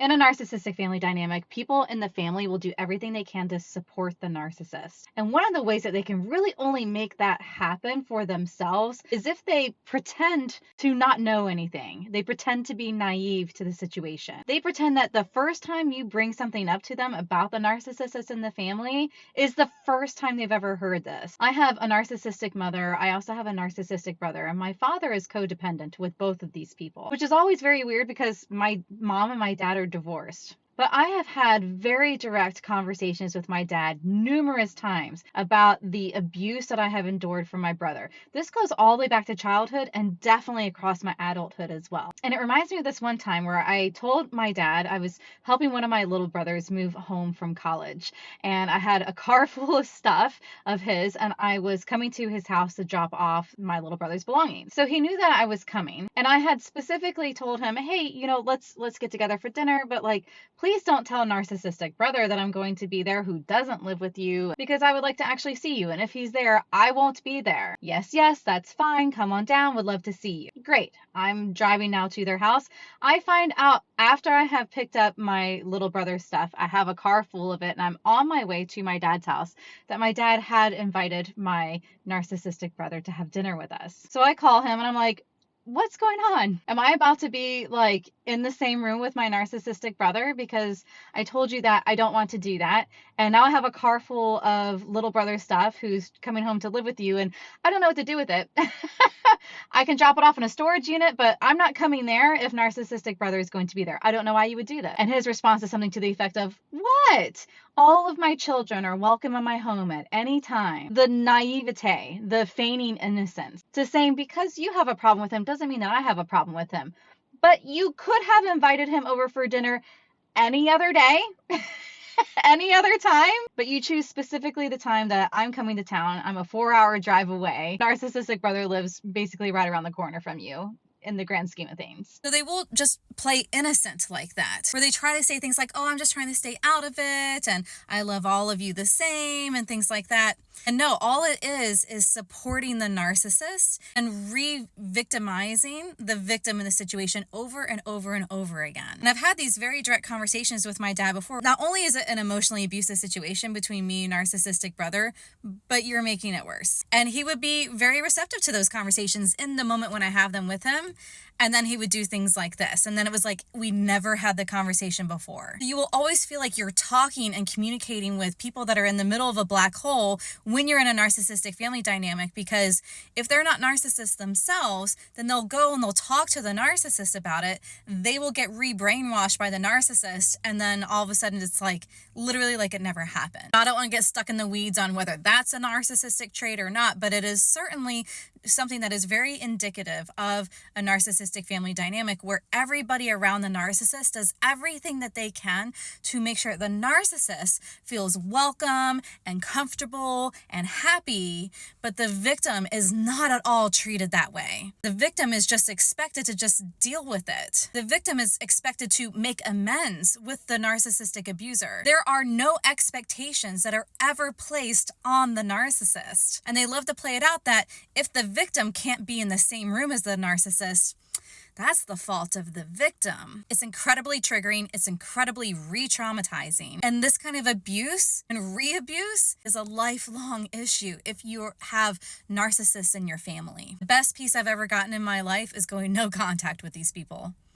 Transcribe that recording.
In a narcissistic family dynamic, people in the family will do everything they can to support the narcissist. And one of the ways that they can really only make that happen for themselves is if they pretend to not know anything. They pretend to be naive to the situation. They pretend that the first time you bring something up to them about the narcissist that's in the family is the first time they've ever heard this. I have a narcissistic mother. I also have a narcissistic brother, and my father is codependent with both of these people, which is always very weird because my mom and my dad are divorced. But I have had very direct conversations with my dad numerous times about the abuse that I have endured from my brother. This goes all the way back to childhood and definitely across my adulthood as well. And it reminds me of this one time where I told my dad I was helping one of my little brothers move home from college. And I had a car full of stuff of his, and I was coming to his house to drop off my little brother's belongings. So he knew that I was coming. And I had specifically told him, hey, let's get together for dinner, but please don't tell narcissistic brother that I'm going to be there who doesn't live with you, because I would like to actually see you. And if he's there, I won't be there. Yes, that's fine. Come on down. Would love to see you. Great. I'm driving now to their house. I find out after I have picked up my little brother's stuff, I have a car full of it, and I'm on my way to my dad's house, that my dad had invited my narcissistic brother to have dinner with us. So I call him and I'm like, what's going on? Am I about to be in the same room with my narcissistic brother? Because I told you that I don't want to do that. And now I have a car full of little brother stuff who's coming home to live with you, and I don't know what to do with it. I can drop it off in a storage unit, but I'm not coming there if narcissistic brother is going to be there. I don't know why you would do that. And his response is something to the effect of, what? All of my children are welcome in my home at any time. The naivete, the feigning innocence, to saying because you have a problem with him doesn't mean that I have a problem with him. But you could have invited him over for dinner any other day. Any other time, but you choose specifically the time that I'm coming to town. I'm a 4-hour drive away. Narcissistic brother lives basically right around the corner from you in the grand scheme of things. So they will just play innocent like that, where they try to say things like, oh, I'm just trying to stay out of it, and I love all of you the same, and things like that. And no, all it is supporting the narcissist and re-victimizing the victim in the situation over and over and over again. And I've had these very direct conversations with my dad before. Not only is it an emotionally abusive situation between me and narcissistic brother, but you're making it worse. And he would be very receptive to those conversations in the moment when I have them with him. And then he would do things like this. And then it was like, we never had the conversation before. You will always feel like you're talking and communicating with people that are in the middle of a black hole when you're in a narcissistic family dynamic, because if they're not narcissists themselves, then they'll go and they'll talk to the narcissist about it. They will get re-brainwashed by the narcissist. And then all of a sudden it's literally like it never happened. I don't want to get stuck in the weeds on whether that's a narcissistic trait or not, but it is certainly something that is very indicative of a narcissistic family dynamic, where everybody around the narcissist does everything that they can to make sure the narcissist feels welcome and comfortable and happy, but the victim is not at all treated that way. The victim is just expected to just deal with it. The victim is expected to make amends with the narcissistic abuser. There are no expectations that are ever placed on the narcissist. And they love to play it out that if the victim can't be in the same room as the narcissist, that's the fault of the victim. It's incredibly triggering. It's incredibly re-traumatizing. And this kind of abuse and re-abuse is a lifelong issue if you have narcissists in your family. The best piece I've ever gotten in my life is going no contact with these people.